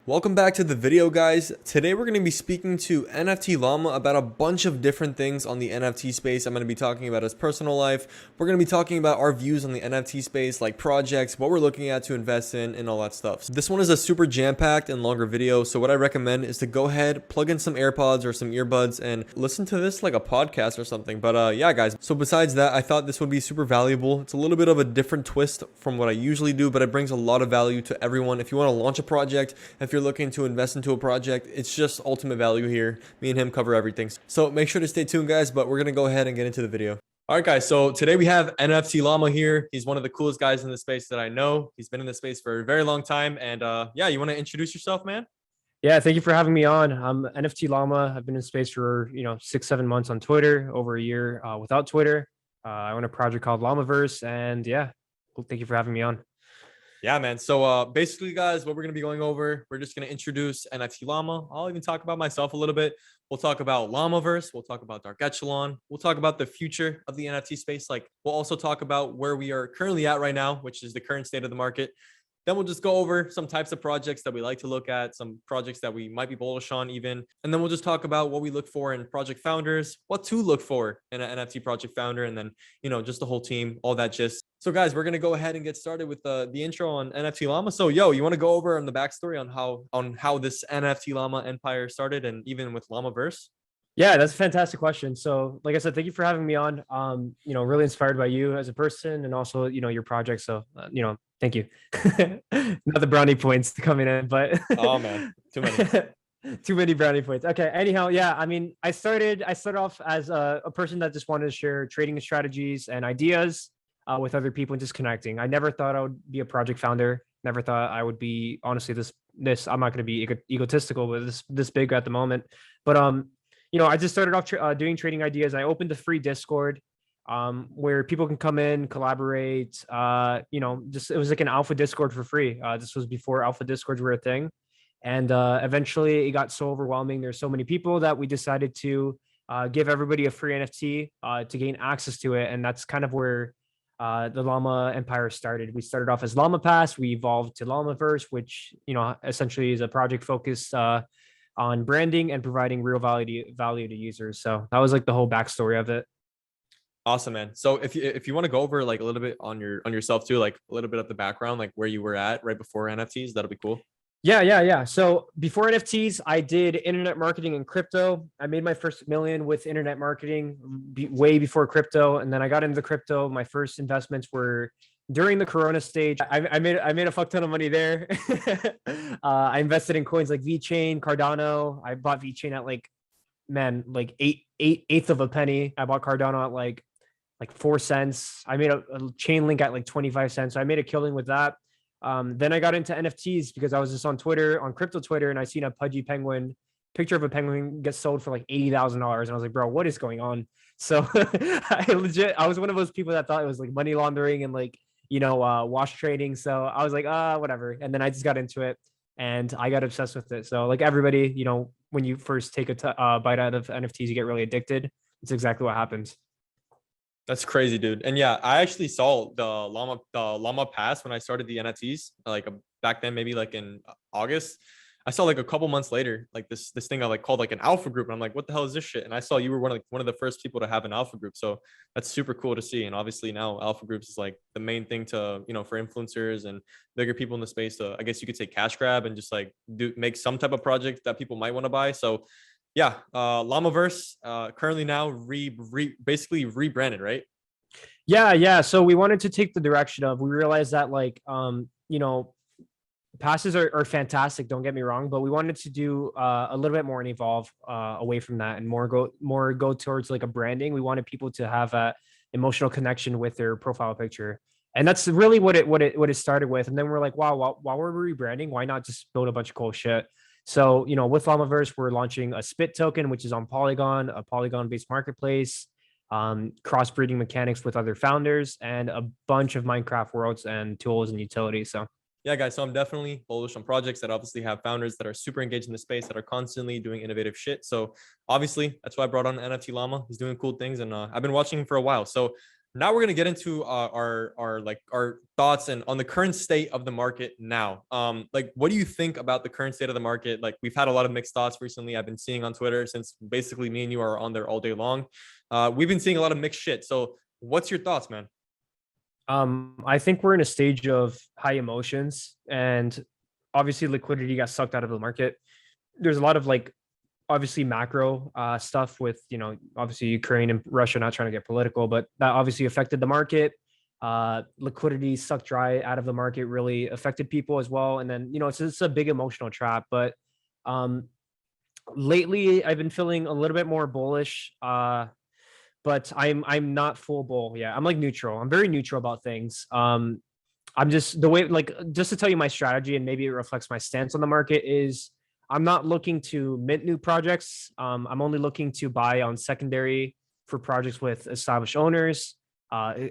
Welcome back to the video, guys. Today we're going to be speaking to NFT Llama about a bunch of different things on the NFT space. I'm going to be talking about his personal life. We're going to be talking about our views on the NFT space, like projects, what we're looking at to invest in, and all that stuff. So this one is a super jam-packed and longer video, so what I recommend is to go ahead, plug in some AirPods or some earbuds, and listen to this like a podcast or something. But yeah, guys, so besides that, I thought this would be super valuable. It's a little bit of a different twist from what I usually do, but it brings a lot of value to everyone. If you want to launch a project, if you're looking to invest into a project, it's just ultimate value here. Me and him cover everything. So make sure to stay tuned, guys, but we're going to go ahead and get into the video. All right, guys. So today we have NFT Llama here. He's one of the coolest guys in the space that I know. He's been in the space for a very long time. And yeah, you want to introduce yourself, man? Yeah, thank you for having me on. I'm NFT Llama. I've been in space for 6-7 months on Twitter, over a year without Twitter. I own a project called LlamaVerse, and yeah, well, thank you for having me on. Yeah, man. So basically, guys, what we're going to be going over, we're just going to introduce NFT Llama. I'll even talk about myself a little bit. We'll talk about Llamaverse. We'll talk about Dark Echelon. We'll talk about the future of the NFT space. Like, we'll also talk about where we are currently at right now, which is the current state of the market. Then we'll just go over some types of projects that we like to look at, some projects that we might be bullish on even. And then we'll just talk about what we look for in project founders, what to look for in an NFT project founder, and then, just the whole team, all that gist. So guys, we're going to go ahead and get started with the intro on NFT Llama. So you want to go over on the backstory on how this NFT Llama empire started and even with Llamaverse? Yeah, that's a fantastic question. So, like I said, thank you for having me on. Really inspired by you as a person and also, your project. So, thank you. Not the brownie points coming in, but Oh man, too many. too many brownie points. Okay. Anyhow, yeah, I mean, I started off as a person that just wanted to share trading strategies and ideas with other people and just connecting. I never thought I would be a project founder. Never thought I would be, honestly, this I'm not going to be egotistical, but this big at the moment. But I just started off doing trading ideas. I opened a free Discord where people can come in, collaborate. Just it was like an alpha Discord for free. This was before alpha Discords were a thing, and eventually it got so overwhelming. There's so many people that we decided to give everybody a free NFT to gain access to it, and that's kind of where the Llama empire started. We started off as Llama Pass. We evolved to Llamaverse, which essentially is a project focused on branding and providing real value to users. So that was like the whole backstory of it. Awesome, man. So if you want to go over like a little bit on yourself too, like a little bit of the background, like where you were at right before NFTs, that'll be cool. Yeah. So before NFTs, I did internet marketing and crypto. I made my first million with internet marketing way before crypto. And then I got into crypto. My first investments were during the Corona stage. I made a fuck ton of money there. I invested in coins like VeChain, Cardano. I bought VeChain at like eighth of a penny. I bought Cardano at like 4 cents. I made a chain link at like 25 cents. So I made a killing with that. Then I got into NFTs because I was just on Twitter, on crypto Twitter, and I seen a pudgy penguin picture of a penguin get sold for like $80,000, and I was like, bro, what is going on? So I was one of those people that thought it was like money laundering and like wash trading. So I was like, whatever. And then I just got into it, and I got obsessed with it. So like everybody, when you first take a bite out of NFTs, you get really addicted. It's exactly what happens. That's crazy, dude. And yeah, I actually saw the Llama Pass when I started the NFTs, like back then, maybe like in August. I saw like a couple months later, like this thing I like called like an alpha group. And I'm like, what the hell is this shit? And I saw you were one of the first people to have an alpha group. So that's super cool to see. And obviously now alpha groups is like the main thing to, for influencers and bigger people in the space to, I guess you could say, cash grab and just like make some type of project that people might want to buy. So yeah, Llamaverse currently now basically rebranded, right? Yeah. So we wanted to take the direction of, we realized that like passes are fantastic, don't get me wrong, but we wanted to do a little bit more and evolve away from that and more go towards like a branding. We wanted people to have a emotional connection with their profile picture, and that's really what it started with. And then we're like, wow, while we're rebranding, why not just build a bunch of cool shit? So with Llamaverse, we're launching a spit token, which is on Polygon, a Polygon based marketplace, crossbreeding mechanics with other founders, and a bunch of Minecraft worlds and tools and utilities. So yeah, guys, so I'm definitely bullish on projects that obviously have founders that are super engaged in the space, that are constantly doing innovative shit. So obviously that's why I brought on NFT Llama. He's doing cool things, and I've been watching him for a while. So Now we're gonna get into our thoughts and on the current state of the market now. Like, what do you think about the current state of the market? Like, we've had a lot of mixed thoughts recently. I've been seeing on Twitter since basically me and you are on there all day long. We've been seeing a lot of mixed shit. So, what's your thoughts, man? I think we're in a stage of high emotions, and obviously liquidity got sucked out of the market. There's a lot of like obviously macro stuff with obviously Ukraine and Russia, not trying to get political, but that obviously affected the market. Liquidity sucked dry out of the market, really affected people as well. And then it's a big emotional trap. But um, lately, I've been feeling a little bit more bullish. But I'm not full bull. Yeah, I'm like neutral. I'm very neutral about things. I'm just the way, like, just to tell you my strategy, and maybe it reflects my stance on the market is I'm not looking to mint new projects. I'm only looking to buy on secondary for projects with established owners,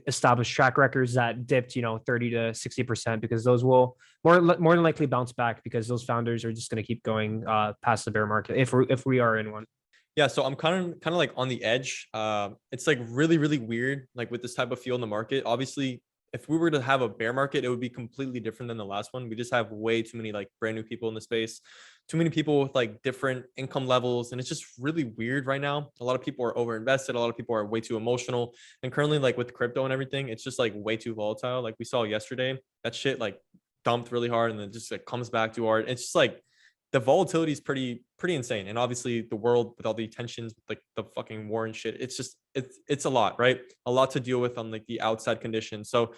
established track records that dipped 30 to 60%, because those will more than likely bounce back, because those founders are just going to keep going past the bear market if we are in one. Yeah, so I'm kind of like on the edge. It's like really, really weird, like with this type of feel in the market. Obviously, if we were to have a bear market, it would be completely different than the last one. We just have way too many like brand new people in the space, too many people with like different income levels, and it's just really weird right now. A lot of people are over invested. A lot of people are way too emotional, and currently, like with crypto and everything, it's just like way too volatile. Like we saw yesterday, that shit like dumped really hard, and then just like comes back too hard. It's just like the volatility is pretty insane, and obviously the world with all the tensions, like the fucking war and shit, it's just it's a lot, right? A lot to deal with on like the outside conditions. So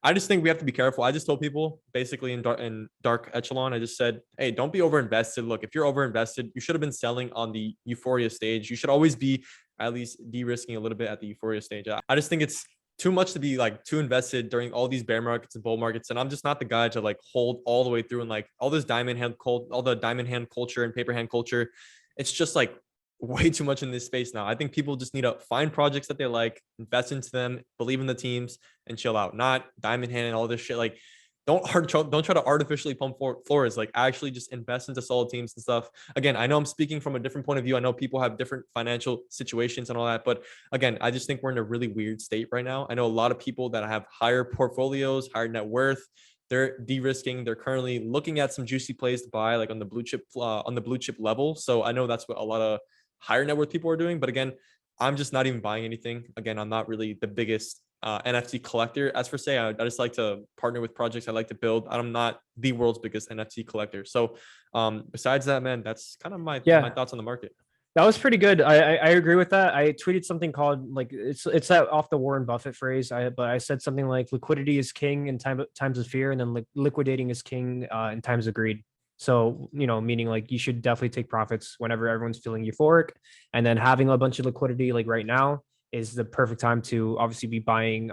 I just think we have to be careful. I just told people basically in dark echelon, I just said, hey, don't be over invested. Look, if you're over invested, you should have been selling on the euphoria stage. You should always be at least de-risking a little bit at the euphoria stage. I just think it's too much to be like too invested during all these bear markets and bull markets. And I'm just not the guy to like hold all the way through, and like all this all the diamond hand culture and paper hand culture. It's just like way too much in this space now. I think people just need to find projects that they like, invest into them, believe in the teams, and chill out. Not diamond hand and all this shit. Like, don't try to artificially pump floors. Like, actually just invest into solid teams and stuff. Again, I know I'm speaking from a different point of view. I know people have different financial situations and all that, but again, I just think we're in a really weird state right now. I know a lot of people that have higher portfolios, higher net worth. They're de-risking. They're currently looking at some juicy plays to buy, like on the blue chip level. So I know that's what a lot of higher net worth people are doing. But again, I'm just not even buying anything. Again, I'm not really the biggest NFT collector as for say. I just like to partner with projects I like to build. I'm not the world's biggest NFT collector. So besides that, man, that's kind of my Yeah, thoughts on the market. that was pretty good. I agree with that. I tweeted something called, like, it's that off the Warren Buffett phrase. But I said something like liquidity is king in times of fear, and then liquidating is king in times of greed. So meaning like you should definitely take profits whenever everyone's feeling euphoric, and then having a bunch of liquidity like right now is the perfect time to obviously be buying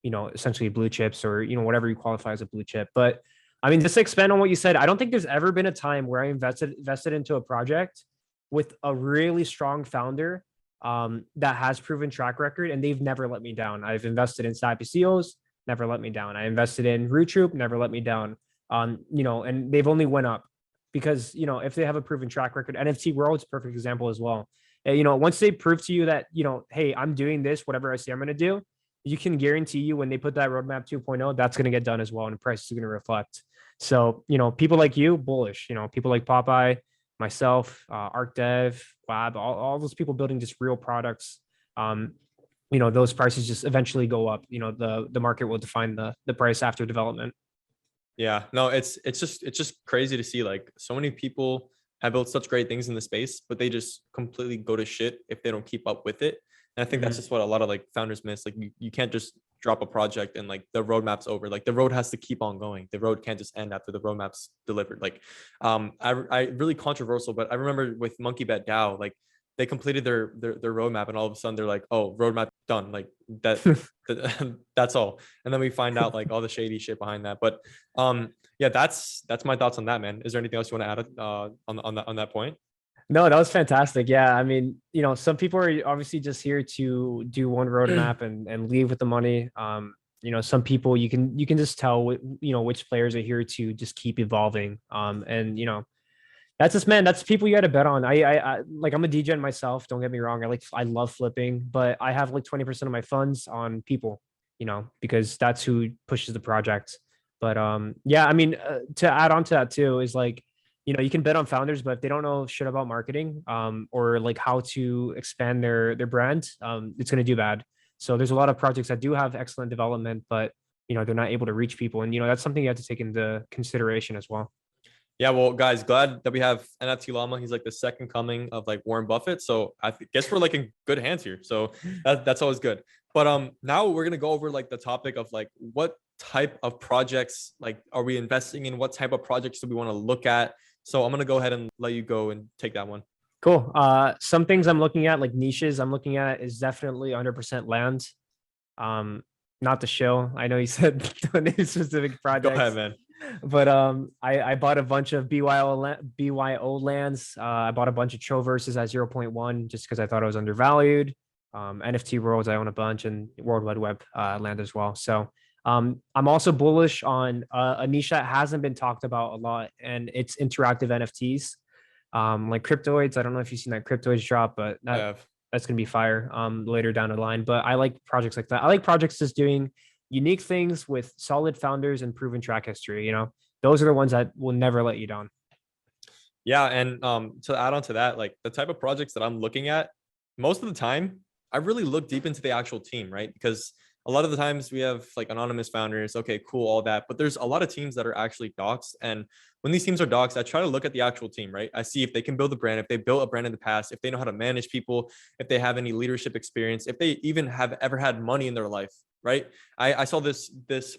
essentially blue chips, or whatever you qualify as a blue chip. But I mean, just to expand on what you said, I don't think there's ever been a time where I invested into a project with a really strong founder that has proven track record, and they've never let me down. I've invested in Sappy Seals, never let me down. I invested in Root Troop, never let me down. And they've only went up because if they have a proven track record. NFT World's a perfect example as well. Once they prove to you that hey, I'm doing this, whatever I say I'm going to do, you can guarantee you when they put that roadmap 2.0, that's going to get done as well, and the price is going to reflect. So people like you, bullish. People like Popeye, myself, ArcDev, Lab, all those people building just real products. Those prices just eventually go up. The market will define the price after development. Yeah, no, it's just crazy to see like so many people have built such great things in the space, but they just completely go to shit if they don't keep up with it. And I think that's Mhm. just what a lot of like founders miss. Like you can't just drop a project and like the roadmap's over. Like the road has to keep on going. The road can't just end after the roadmap's delivered. Like I really controversial, but I remember with Monkey Bet DAO, like they completed their roadmap, and all of a sudden they're like, oh, roadmap done. Like that's all. And then we find out like all the shady shit behind that. But yeah, that's my thoughts on that, man. Is there anything else you want to add on that point? No, that was fantastic. Yeah, I mean, some people are obviously just here to do one roadmap and leave with the money. Some people you can just tell which players are here to just keep evolving. And That's just, man, that's people you got to bet on. I like, I'm a DJ myself. Don't get me wrong. I love flipping, but I have like 20% of my funds on people, because that's who pushes the project. But yeah, I mean, to add on to that too is like, you can bet on founders, but if they don't know shit about marketing, or like how to expand their brand, it's going to do bad. So there's a lot of projects that do have excellent development, but they're not able to reach people, and that's something you have to take into consideration as well. Yeah, well, guys, glad that we have NFT Llama. He's like the second coming of like Warren Buffett. So guess we're like in good hands here. So that's always good. But now we're gonna go over like the topic of like what type of projects like are we investing in? What type of projects do we want to look at? So I'm gonna go ahead and let you go and take that one. Cool. Some things I'm looking at, like niches I'm looking at, is definitely 100% land. Um, Not the show. I know you said don't name specific Go ahead, projects, man. but I bought a bunch of BYO lands. I bought a bunch of Troverses at 0.1 just because I thought it was undervalued. NFT worlds, I own a bunch, and World Wide Web land as well. So I'm also bullish on a niche that hasn't been talked about a lot, and it's interactive NFTs. Like cryptoids. I don't know if you've seen that cryptoids drop, but I have. that's gonna be fire later down the line. But I like projects like that. I like projects just doing unique things with solid founders and proven track history. Those are the ones that will never let you down. Yeah, and to add on to that, like the type of projects that I'm looking at, most of the time, I really look deep into the actual team, right? Because a lot of the times we have like anonymous founders, okay, cool, all that, but there's a lot of teams that are actually doxed. And when these teams are doxed, I try to look at the actual team, right? I see if they can build a brand, if they built a brand in the past, if they know how to manage people, if they have any leadership experience, if they even have ever had money in their life, right? I saw this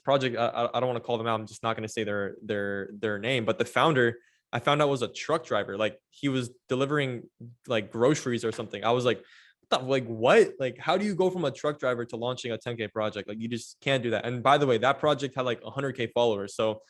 project. I don't want to call them out. I'm just not going to say their name, but the founder I found out was a truck driver. Like he was delivering like groceries or something. I was like, like what? Like how do you go from a truck driver to launching a 10K project? Like you just can't do that. And by the way, that project had like 100K followers. So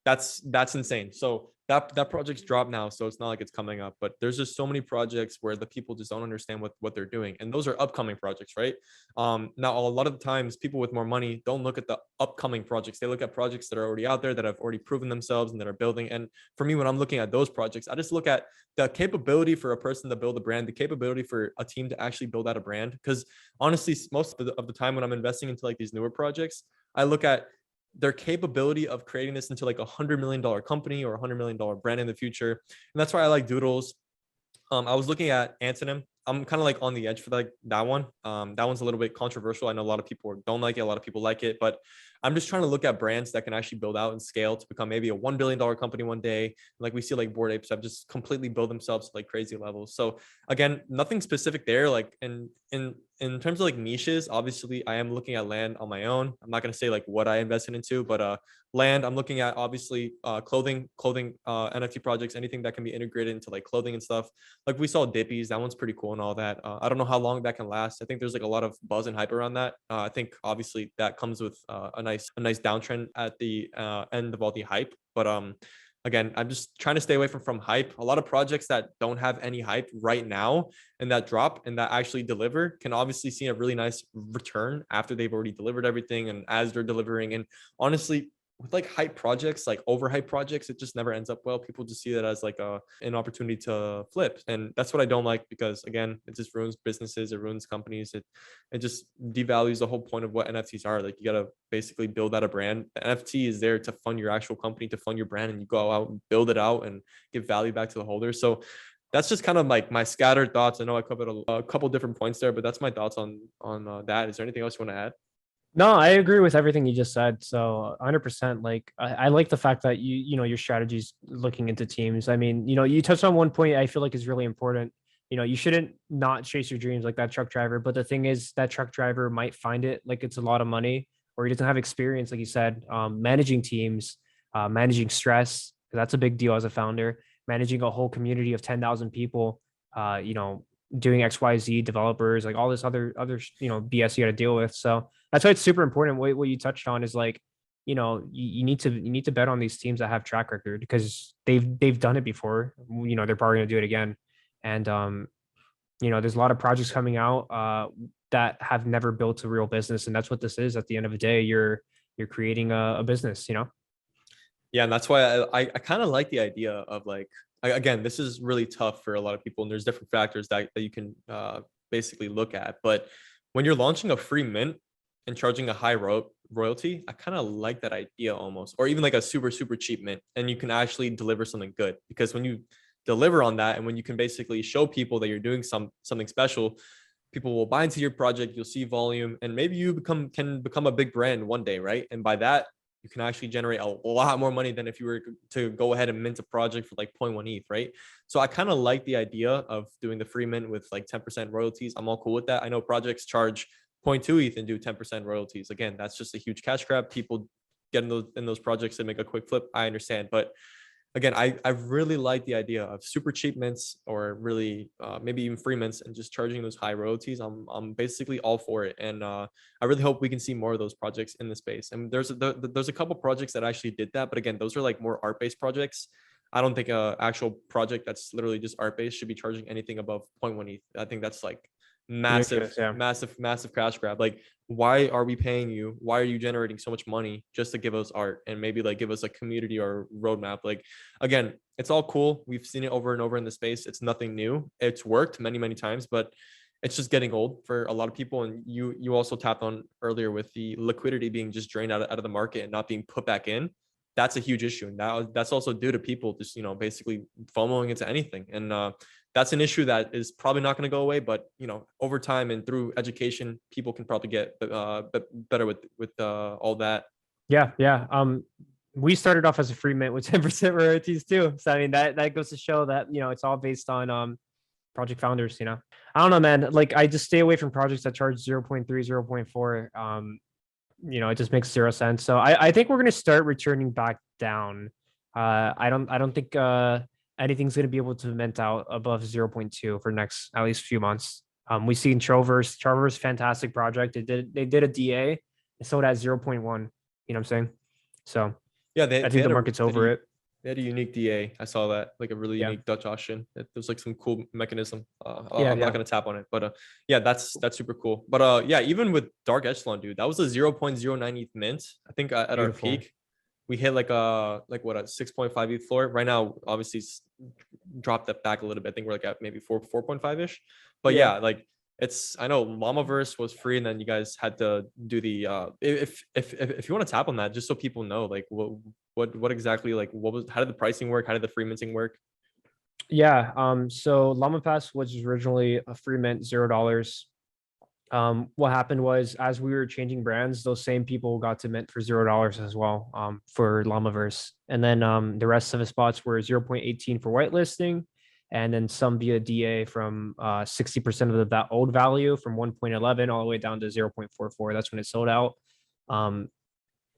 that's insane. So that project's dropped now, so it's not like it's coming up, but there's just so many projects where the people just don't understand what they're doing, and those are upcoming projects, right? Now a lot of the times people with more money don't look at the upcoming projects. They look at projects that are already out there, that have already proven themselves and that are building. And for me, when I'm looking at those projects, I just look at the capability for a person to build a brand, the capability for a team to actually build out a brand. Because honestly, most of the time when I'm investing into like these newer projects, I look at their capability of creating this into like $100 million company or $100 million brand in the future. And that's why I like Doodles. I was looking at Antonym. I'm kind of like on the edge for that one. That one's a little bit controversial. I know a lot of people don't like it. A lot of people like it, but I'm just trying to look at brands that can actually build out and scale to become maybe a $1 billion company one day. Like we see like Bored Apes have just completely built themselves to like crazy levels. So again, nothing specific there. Like in terms of like niches, obviously I am looking at land on my own. I'm not going to say like what I invested into, but land, I'm looking at obviously clothing NFT projects, anything that can be integrated into like clothing and stuff. Like we saw Dippies, that one's pretty cool and all that. I don't know how long that can last. I think there's like a lot of buzz and hype around that. I think obviously that comes with a nice downtrend at the end of all the hype. But again, I'm just trying to stay away from hype. A lot of projects that don't have any hype right now and that drop and that actually deliver can obviously see a really nice return after they've already delivered everything and as they're delivering. And honestly, with like hype projects, like overhype projects, it just never ends up well. People just see that as like an opportunity to flip. And that's what I don't like, because again, it just ruins businesses, it ruins companies, it just devalues the whole point of what NFTs are. Like you gotta basically build out a brand. The NFT is there to fund your actual company, to fund your brand, and you go out and build it out and give value back to the holders. So that's just kind of like my scattered thoughts. I know I covered a couple different points there, but that's my thoughts on that. Is there anything else you want to add? No, I agree with everything you just said. So 100%. Like I like the fact that your strategy's looking into teams. I mean, you touched on one point I feel like is really important. You shouldn't not chase your dreams like that truck driver. But the thing is, that truck driver might find it like it's a lot of money, or he doesn't have experience, like you said, managing teams, managing stress, because that's a big deal as a founder, managing a whole community of 10,000 people, doing XYZ developers, like all this other BS you got to deal with. So that's why it's super important. What you touched on is like, you need to bet on these teams that have track record, because they've done it before. They're probably gonna do it again. And there's a lot of projects coming out that have never built a real business, and that's what this is. At the end of the day, you're creating a business. Yeah, and that's why I kind of like the idea of like again, this is really tough for a lot of people, and there's different factors that you can basically look at. But when you're launching a free mint and charging a high royalty, I kind of like that idea almost, or even like a super cheap mint, and you can actually deliver something good. Because when you deliver on that, and when you can basically show people that you're doing something special, people will buy into your project. You'll see volume, and maybe you can become a big brand one day, right? And by that, you can actually generate a lot more money than if you were to go ahead and mint a project for like zero point 0.1 ETH, right? So I kind of like the idea of doing the free mint with like 10% royalties. I'm all cool with that. I know projects charge zero point 0.2 ETH and do 10% royalties. Again, that's just a huge cash grab. People get in those projects and make a quick flip. I understand, but again, I really like the idea of super cheap mints, or really maybe even free mints, and just charging those high royalties. I'm basically all for it, and I really hope we can see more of those projects in the space. And there's a couple projects that actually did that, but again, those are like more art based projects. I don't think a actual project that's literally just art based should be charging anything above zero point 0.1 ETH. I think that's like massive, Ridiculous, yeah. massive cash grab. Like, why are we paying you? Why are you generating so much money just to give us art and maybe like give us a community or roadmap? Like, again, it's all cool. We've seen it over and over in the space. It's nothing new. It's worked many times, but it's just getting old for a lot of people. And you also tapped on earlier with the liquidity being just drained out of the market and not being put back in. That's a huge issue, and that's also due to people just basically FOMOing into anything. And that's an issue that is probably not going to go away, but over time and through education, people can probably get better with all that. Yeah. We started off as a free mint with 10% royalties too. So I mean that goes to show that it's all based on project founders. I don't know, man. Like I just stay away from projects that charge 0.3, 0.4. It just makes zero sense. So I think we're gonna start returning back down. I don't think anything's gonna be able to mint out above 0.2 for next at least few months. We've seen Troverse, fantastic project. They did a DA and sold at 0.1. You know what I'm saying? So Yeah, I think the market's over it. They had a unique DA. I saw that, like a really Yeah. unique Dutch auction. There's like some cool mechanism. Yeah, I'm not yeah. gonna tap on it, but yeah, that's super cool. But yeah, even with Dark Echelon, dude, that was a 0.09 ETH mint. I think at our Beautiful. peak, we hit like a 6.5 ETH floor. Right now, obviously, dropped that back a little bit. I think we're like at maybe 4.5 ish. But Yeah. yeah, like I know LlamaVerse was free, and then you guys had to do the if you want to tap on that, just so people know, like what exactly, like how did the pricing work? How did the free minting work? Yeah. So Llama Pass was originally a free mint, $0. What happened was as we were changing brands, those same people got to mint for $0 as well, for Llamaverse. And then the rest of the spots were 0.18 for whitelisting, and then some via DA from 60% of that old value from 1.11 all the way down to 0.44. That's when it sold out.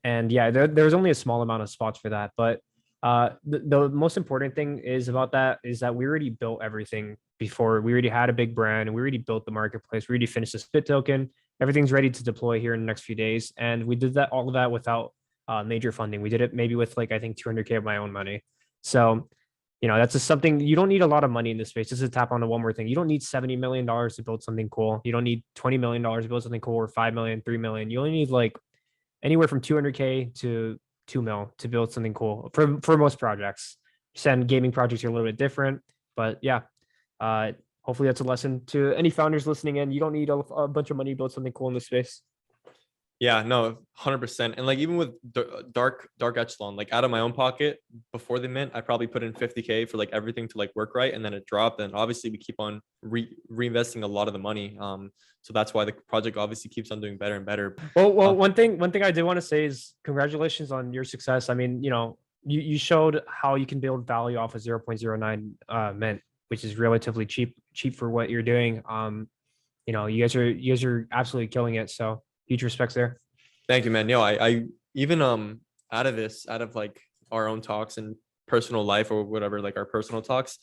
And yeah, there was only a small amount of spots for that. But the most important thing is about that is that we already built everything before. We already had a big brand, and we already built the marketplace. We already finished the spit token. Everything's ready to deploy here in the next few days. And we did all of that without major funding. We did it maybe with like, I think 200K of my own money. So, that's just something. You don't need a lot of money in this space. Just to tap on the one more thing. You don't need $70 million to build something cool. You don't need $20 million to build something cool, or 5 million, 3 million. You only need like anywhere from 200K to 2 mil to build something cool for most projects. Some gaming projects are a little bit different, but yeah, hopefully that's a lesson to any founders listening in. You don't need a bunch of money to build something cool in this space. Yeah, no, 100%. And like even with dark echelon, like out of my own pocket before the mint, I probably put in 50K for like everything to like work right, and then it dropped. And obviously we keep on reinvesting a lot of the money. So that's why the project obviously keeps on doing better and better. Well, one thing I did want to say is congratulations on your success. I mean, you showed how you can build value off of 0.09 mint, which is relatively cheap for what you're doing. You guys are absolutely killing it. So huge respects there. Thank you, man. I even out of like our own talks and personal life or whatever, like our personal talks,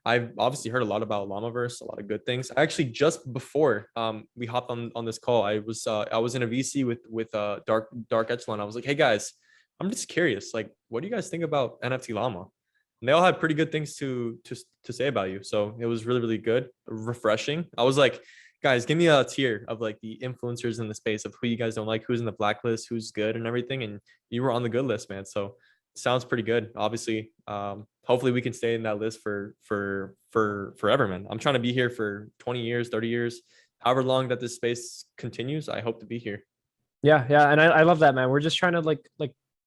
I've obviously heard a lot about Llamaverse, a lot of good things. Actually, just before we hopped on this call, I was in a VC with Dark Echelon. I was like, hey guys, I'm just curious, like, what do you guys think about NFT Llama? And they all had pretty good things to say about you. So it was really good, refreshing. I was like, guys, give me a tier of like the influencers in the space of who you guys don't like, who's in the blacklist, who's good and everything. And you were on the good list, man. So Sounds pretty good. Obviously, hopefully we can stay in that list for forever, man. I'm trying to be here for 20 years, 30 years, however long that this space continues. I hope to be here. Yeah, yeah, and I love that, man. We're just trying to like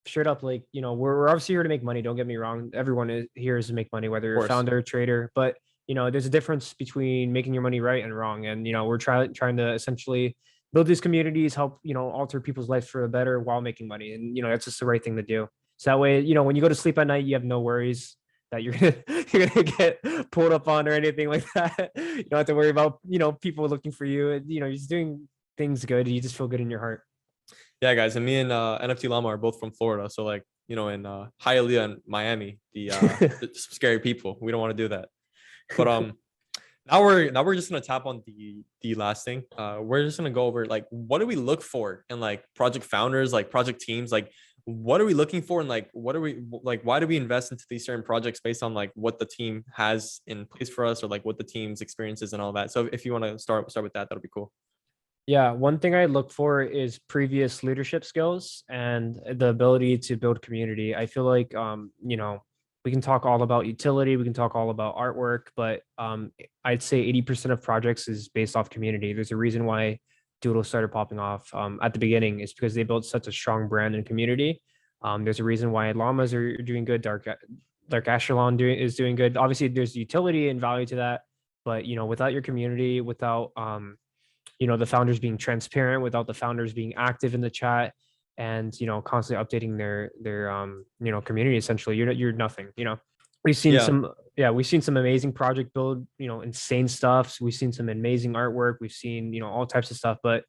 straight up, like, we're obviously here to make money. Don't get me wrong. Everyone is here is to make money, whether Of you're a course. founder, trader. But there's a difference between making your money right and wrong. And we're trying to essentially build these communities, help alter people's lives for the better while making money. And that's just the right thing to do. So that way, when you go to sleep at night, you have no worries that you're gonna you're gonna get pulled up on or anything like that. You don't have to worry about people looking for you. You're just doing things good. You just feel good in your heart. Yeah, guys, and me and NFT Llama are both from Florida, so like in Hialeah and Miami, the scary people. We don't want to do that. But now we're just gonna tap on the last thing. We're just gonna go over like what do we look for in like project founders, like project teams, like what are we looking for, and like what are we like why do we invest into these certain projects based on like what the team has in place for us, or like what the team's experiences and all that. So if you want to start with that, that'll be cool. Yeah, one thing I look for is previous leadership skills and the ability to build community. I feel like we can talk all about utility, we can talk all about artwork, but I'd say 80% of projects is based off community. There's a reason why Doodle started popping off at the beginning. Is because they built such a strong brand and community. There's a reason why llamas are doing good. Dark Ashelon is doing good. Obviously, there's utility and value to that, but without your community, without the founders being transparent, without the founders being active in the chat, and constantly updating their community, essentially you're nothing. We've seen Yeah. some, yeah, we've seen some amazing project build, insane stuff. We've seen some amazing artwork. We've seen all types of stuff. But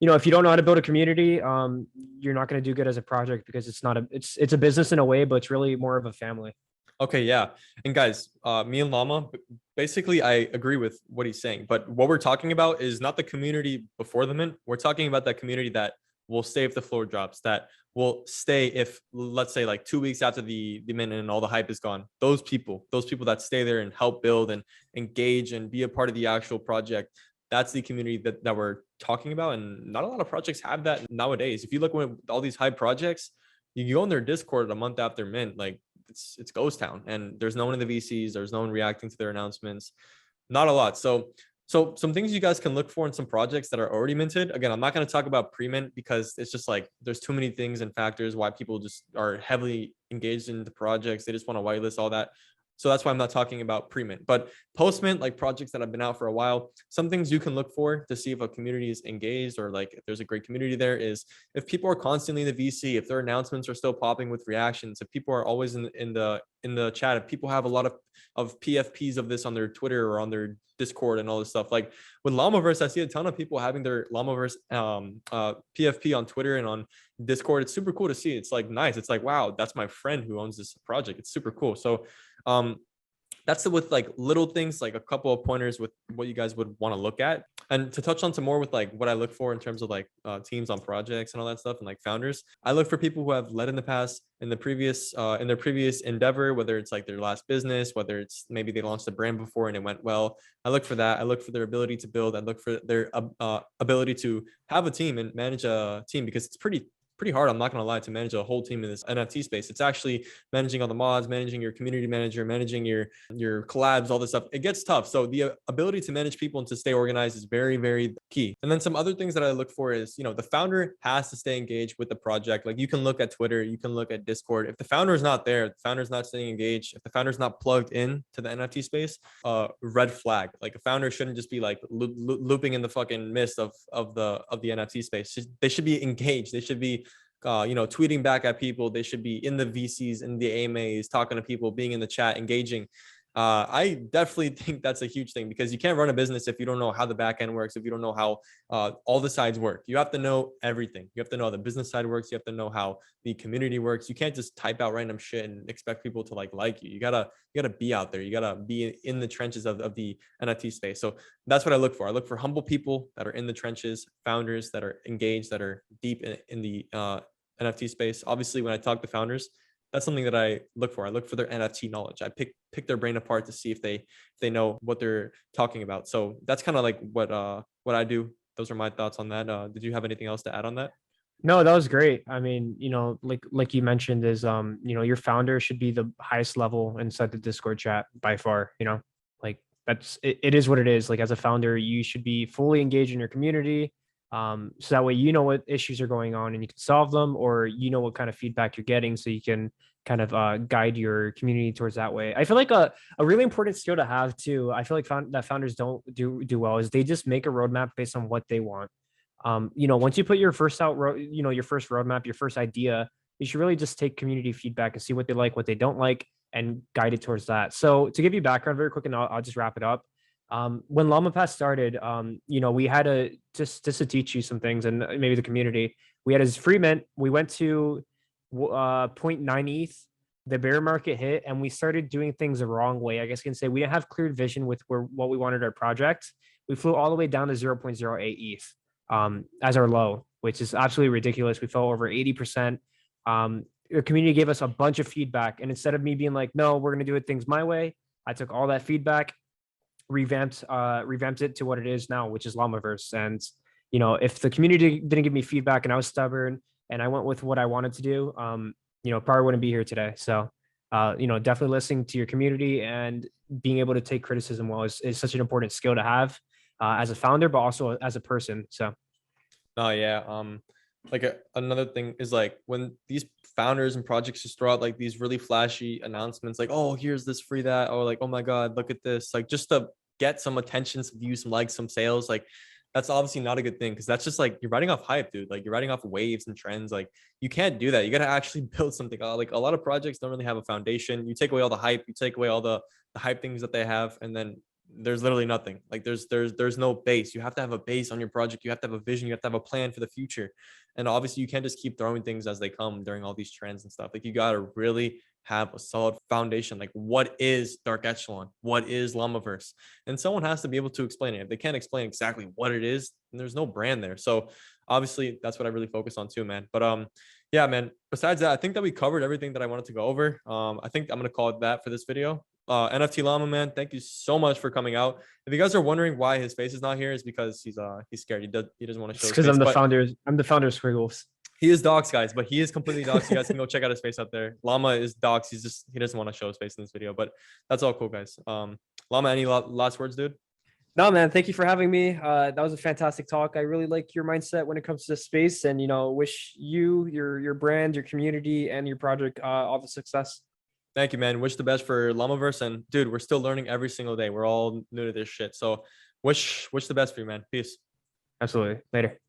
if you don't know how to build a community, you're not going to do good as a project, because it's a business in a way, but it's really more of a family. Okay, yeah. And guys, me and Llama, basically, I agree with what he's saying. But what we're talking about is not the community before the mint. We're talking about that community that will stay if the floor drops, that will stay if, let's say, like 2 weeks after the mint and all the hype is gone. Those people that stay there and help build and engage and be a part of the actual project. That's the community that we're talking about. And not a lot of projects have that nowadays. If you look at all these hype projects, you go on their Discord a month after mint, like it's ghost town, and there's no one in the VCs, there's no one reacting to their announcements, not a lot. So some things you guys can look for in some projects that are already minted. Again, I'm not going to talk about pre-mint because it's just like there's too many things and factors why people just are heavily engaged in the projects. They just want to whitelist all that. So that's why I'm not talking about pre-mint. But post-mint, like projects that have been out for a while, some things you can look for to see if a community is engaged, or like if there's a great community there, is if people are constantly in the VC, if their announcements are still popping with reactions, if people are always in the chat, if people have a lot of PFPs of this on their Twitter or on their Discord and all this stuff. Like with Llamaverse, I see a ton of people having their Llamaverse PFP on Twitter and on Discord. It's super cool to see. It's like nice. It's like, wow, that's my friend who owns this project. It's super cool. So that's with like little things, like a couple of pointers with what you guys would want to look at. And to touch on some more with like what I look for in terms of like teams on projects and all that stuff, and like founders, I look for people who have led in the past, in their previous endeavor, whether it's like their last business, whether it's maybe they launched a brand before and it went well. I look for that. I look for their ability to build. I look for their ability to have a team and manage a team, because it's pretty hard, I'm not going to lie, to manage a whole team in this NFT space. It's actually managing all the mods, managing your community manager, managing your collabs, all this stuff. It gets tough. So the ability to manage people and to stay organized is very, very key. And then some other things that I look for is, the founder has to stay engaged with the project. Like you can look at Twitter, you can look at Discord. If the founder is not there, the founder's not staying engaged, if the founder's not plugged in to the NFT space, red flag. Like a founder shouldn't just be like looping in the fucking mist of the NFT space. They should be engaged. They should be tweeting back at people. They should be in the VCs, in the AMAs, talking to people, being in the chat, engaging. I definitely think that's a huge thing, because you can't run a business if you don't know how the back end works, if you don't know how all the sides work. You have to know everything. You have to know how the business side works. You have to know how the community works. You can't just type out random shit and expect people to like you. You gotta be out there. You gotta be in the trenches of the NFT space. So that's what I look for. I look for humble people that are in the trenches, founders that are engaged, that are deep in the NFT space. Obviously, when I talk to founders, that's something that I look for. I look for their NFT knowledge. I pick their brain apart to see if they know what they're talking about. So that's kind of like what I do. Those are my thoughts on that. Did you have anything else to add on that? No, that was great. I mean, like you mentioned, is your founder should be the highest level inside the Discord chat by far. Like it is what it is. Like as a founder, you should be fully engaged in your community. So that way you know what issues are going on and you can solve them, or you know what kind of feedback you're getting, so you can kind of guide your community towards that way. I feel like a really important skill to have too. I feel like that founders don't do well is they just make a roadmap based on what they want. Once you put your first your first roadmap, your first idea, you should really just take community feedback and see what they like, what they don't like, and guide it towards that. So to give you background very quick, and I'll just wrap it up. When LlamaPass started, we had a just to teach you some things and maybe the community. We had a free mint. We went to zero point 0.9 ETH. The bear market hit, and we started doing things the wrong way. I guess you can say we didn't have clear vision with what we wanted our project. We flew all the way down to 0.08 ETH as our low, which is absolutely ridiculous. We fell over 80%. The community gave us a bunch of feedback. And instead of me being like, no, we're going to do it things my way, I took all that feedback, revamped it to what it is now, which is Llamaverse. And, if the community didn't give me feedback and I was stubborn and I went with what I wanted to do, probably wouldn't be here today. So, definitely listening to your community and being able to take criticism well is such an important skill to have as a founder, but also as a person. So Oh yeah. Like another thing is like when these founders and projects just throw out like these really flashy announcements, like, oh, here's this free that, or like, oh my God, look at this, like just to get some attention, some views, some likes, some sales, like that's obviously not a good thing because that's just like you're riding off hype, dude. Like you're riding off waves and trends. Like you can't do that. You got to actually build something. Like a lot of projects don't really have a foundation. You take away all the hype, you take away all the hype things that they have, and then there's literally nothing. Like there's no base. You have to have a base on your project. You have to have a vision. You have to have a plan for the future. And obviously you can't just keep throwing things as they come during all these trends and stuff. Like you got to really have a solid foundation. Like what is Dark Echelon? What is Llamaverse? And someone has to be able to explain it. If they can't explain exactly what it is, then there's no brand there. So obviously that's what I really focus on too, man. But yeah, man, besides that, I think that we covered everything that I wanted to go over. I think I'm going to call it that for this video. NFT Llama, man, thank you so much for coming out. If you guys are wondering why his face is not here, is because he's scared. He doesn't want to show it's his because face. But I'm the founder of Squiggles. he is dogs, guys. But he is completely dogs. You guys can go check out his face out there. Llama is dogs. He doesn't want to show his face in this video. But that's all cool, guys. Llama, any last words, dude? No, man, thank you for having me. That was a fantastic talk. I really like your mindset when it comes to space, and wish you, your brand, your community, and your project all the success. Thank you, man. Wish the best for Llamaverse. And dude, we're still learning every single day. We're all new to this shit. So wish the best for you, man. Peace. Absolutely. Later.